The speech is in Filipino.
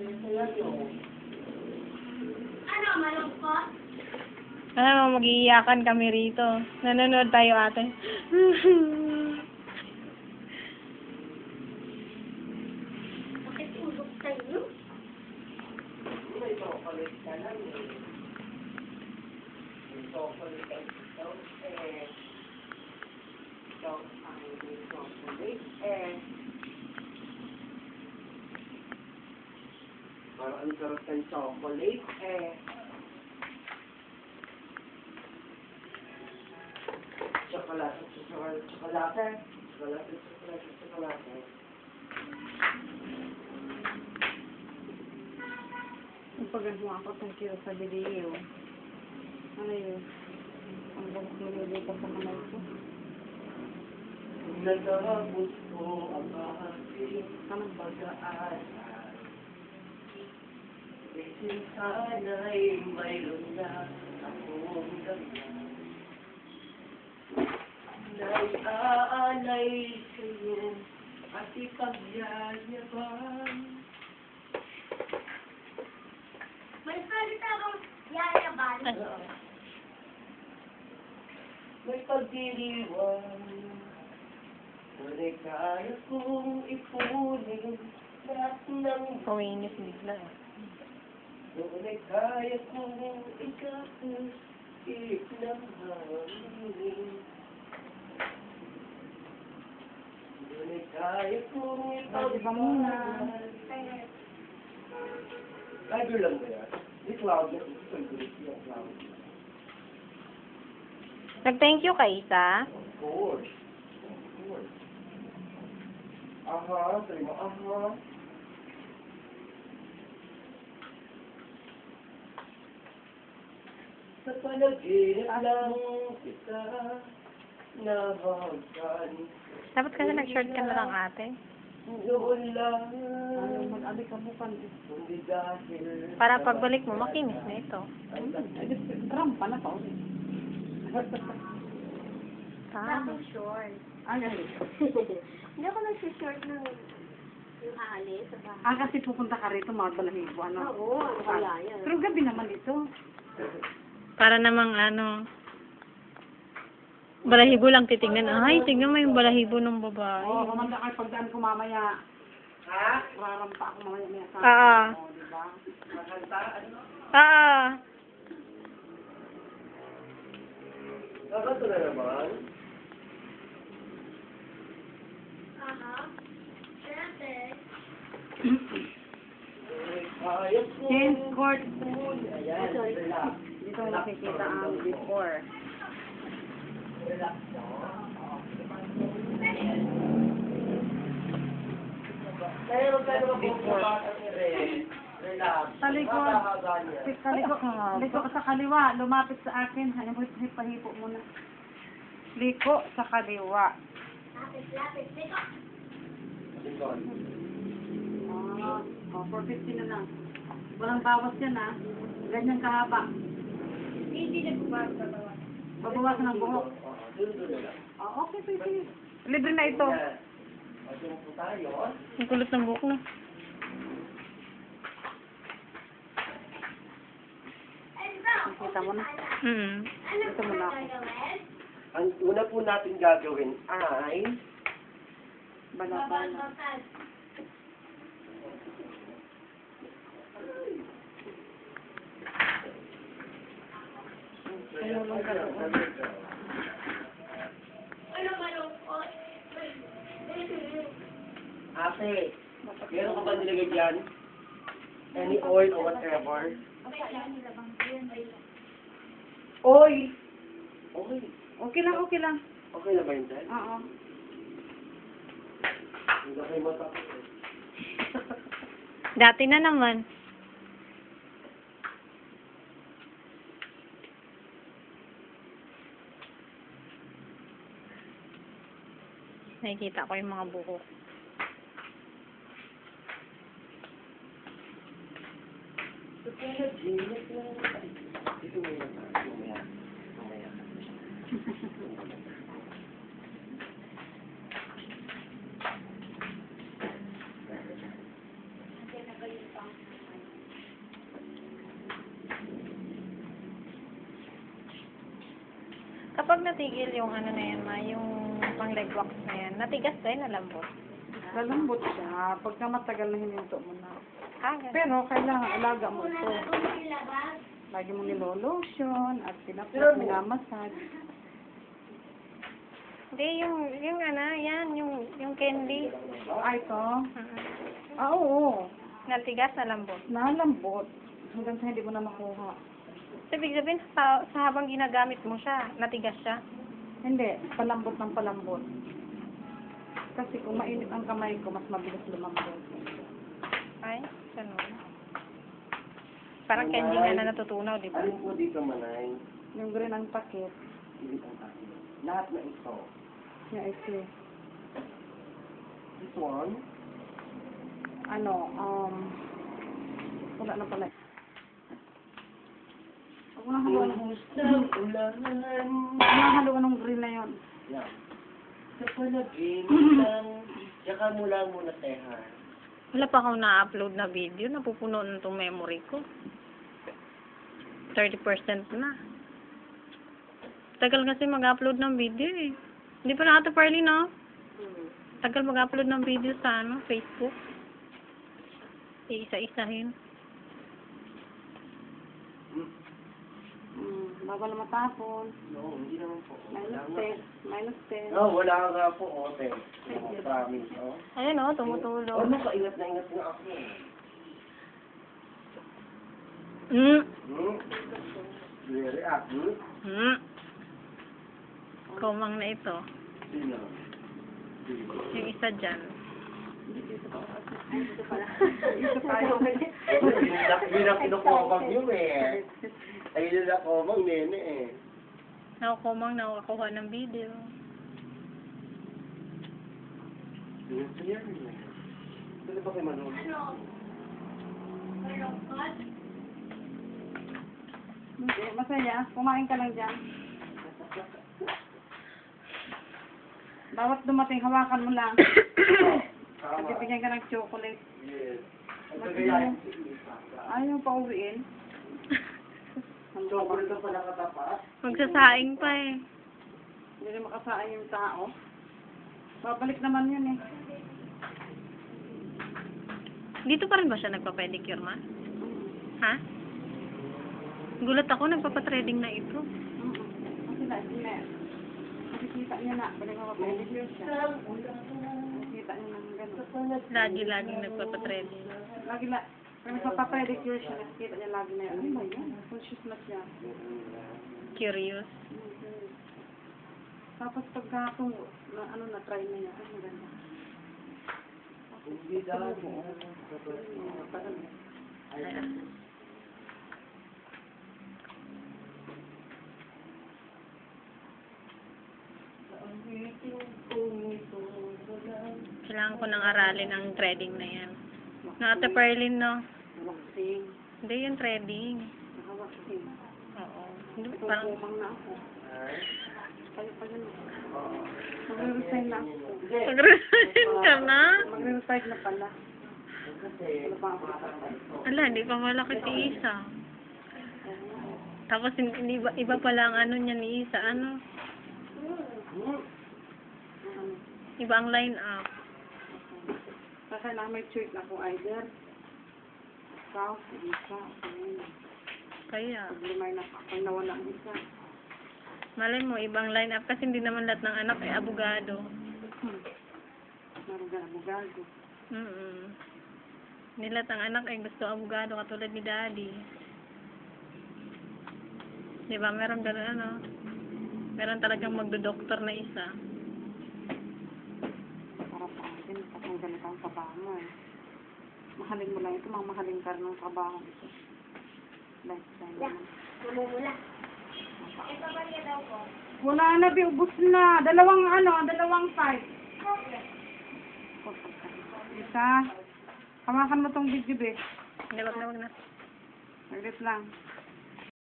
Ano, malungkot? Ano, mag-iiyakan kami rito. Nanonood tayo, ate. Bakit ulog tayo? May chocolate ka lang eh. May chocolate ka ito eh. Ito ang may chocolate eh. Parang ang sarap ng chocolate eh. Chocolate, chocolate, chocolate. Chocolate, chocolate, chocolate. Pagod mo ako, thank you sa video. Ano yun? Ang buhok nililipat sa kamay ko. Natapos ko ang aking pag-aaral. Kasi sana'y mayroon na akong ganda. Naiaalay sa'yo at ipagyayaban. May salita bang yayaban? May pagdiriwang. Ngunit kaya kong ipunin lahat ng Kawinis bigla. ngunit kaya kong ikapos itinamangin. Ngunit kaya kong ipagmamahal. Lighter lang ba yan? Di cloud na. Ito yung cloud. Nag-thank you ka, Isa? Of course. Of course. Aha, sabi mo, aha. Sa panaginip lang kita nahagan. Dapat kasi nag-short ka na lang, ate. Noon lang. Mag-abi ka bukan. Hindi dahil. Para pagbalik mo, makinis na ito. Rampa na pa. Ako short. Ano? Hindi ako nag-short ng yung aalis sa bahay. Kasi pupunta ka rito, mga balahibo, ano? Oo, ano kaya yan? Pero gabi naman dito. Para namang ano, balahibo lang titignan. Ay, tignan mo yung balahibo ng babae. Oo, kumanda kayo pagdaan ko mamaya. Ha? Rarampa ako mamaya niya sa Oo. diba? Makanta? Ano? Ah, Nakato na naman. Aha. Siyempre. Ayos ko. James Court. Ayan, relax. Dito nakikita ang before. Relax. Pero before. Relax. Sa likod. Liko sa kaliwa. Lumapit sa akin. Ano mo, pahipo muna. Liko sa kaliwa. Lapit, lapit. Dito. Oh, 450 na lang. Walang bawas yan, ha? Ganyan kahaba. Hindi na bumasa ba? Babawasan ng buhok. Oh, okay, pwede. Libre na ito. ang kulot ng buhok na. Nakita mo na. Ano Ito muna ako. gagawin? Ang una po natin gagawin ay Balaban. Babalbasan. Ano malungkot? ate, meron ka ba nilagay dyan? Any oil or whatever? Oil! Okay. Okay lang, okay lang. Okay na ba yun, Dad? Oo. Hindi na kayo matapos. Dati na naman. Nakikita ko yung mga buhok. Dito muna tayo. Mamaya. Mamaya. Kapag natigil yung ano na yan, ma, yung pang leg wax na yan, natigas ba yun, nalambot? Lalambot siya. Pagka matagal na hininto mo na. Ah, ganun. Pero kailangan alaga mo ito. Lagi mo nilolotion at minamassage. Hindi, yung ano, yan, yung candy. Ay, ito? Mm-mm. Ah, oo. Natigas, nalambot. Nalambot. Hanggang sa hindi mo na makuha. So, ibig sabihin, sa habang ginagamit mo siya, natigas siya. Hindi, palambot ng palambot. Kasi kung mainit ang kamay ko, mas mabilis lumambot. Ay, ganun. Parang candy nga na natutunaw, di ba? Alin po dito, Manay? Yung green ang takip. Pilit ang akin. Lahat na ito. Yeah, I see. This one? Ano, wala na pala. Huwag mo na haluan ng haluan ng green na yun. Yan. Sa panaginip tsaka mula muna, Teha. Wala pa akong na-upload na video, napupuno na itong memory ko. 30% na. Tagal kasi mag-upload ng video eh. Hindi pa na ata Parly, no? Tagal mag-upload ng video sa Facebook. Iisa-isahin. Bawal matapon. No, hindi naman po. Minus 10. No, wala nga po, Ote. Promise, oh. Ayun o, tumutulong. Ano ka, ingat na ingat nga ako. Hmm. Very active. Hmm. Kumang na ito. Sino? Yung isa dyan. Hindi na kinukumang yun eh. Ayun na kumang nene eh. Nakukumang nakakuha ng video. Yan. Sino ba kayo manood? Hindi, masaya. Kumain ka lang dyan. Bawat dumating, hawakan mo lang. Bibigyan ka ng chocolate. Yes. Ayaw pa uwiin. Chocolate ka pala katapas? Magsasaing pa eh. Hindi rin makasaan yung tao. Babalik naman yun eh. Dito pa rin ba siya nagpa-pedicure, ma? Ha? Gulat ako, nagpapatreading na ito. Kasi nakikita niya na. Balik ako pedicure siya. Nakikita niya ng gano'n. Lagi-laging nagpapatreading. Lagi na. Kaya nagpapapedicure siya. Nakikita niya lagi na yun. Ano ba yan? Conscious na siya. Curious. Tapos pagkakong na-try na niya. Ay, maganda. Hindi daw po. Kailangan ko nang aralin ang threading na yan. Na Ate Perlin, no? Waxing. Hindi yung threading. Naka-waxing. Oo. Hindi, parang, Kumang na ako. Kayo pa yun. Magre-resign na ako. mag-resign ka na? Magre-resign na pala. Ano ba ako nakatay? Ala, hindi pa malaki si Isa. Tapos, iba pala ang ano niya ni Isa. Ano? Iba ang line up. Kasi lang may choice na kung either ikaw, isa, Kaya, pag limay na pag nawala ang isa. malay mo, ibang line up kasi hindi naman lahat ng anak ay abogado. Meron ka na gago. Hindi lahat ng anak ay gusto abogado katulad ni Daddy. Di ba? Meron gano'n ano? Meron talagang magdo-doktor na isa. Para sa akin, kapag ganito ang trabaho mo eh. Mahalin mo lang ito, mga mahalin ka rin ng trabaho ito. Lifestyle naman. Namumula. Ito ba niya daw po? Wala na, ubus na. Dalawang five. Isa. Hawakan mo tong video, be. Hindi, wag na. Naglit lang.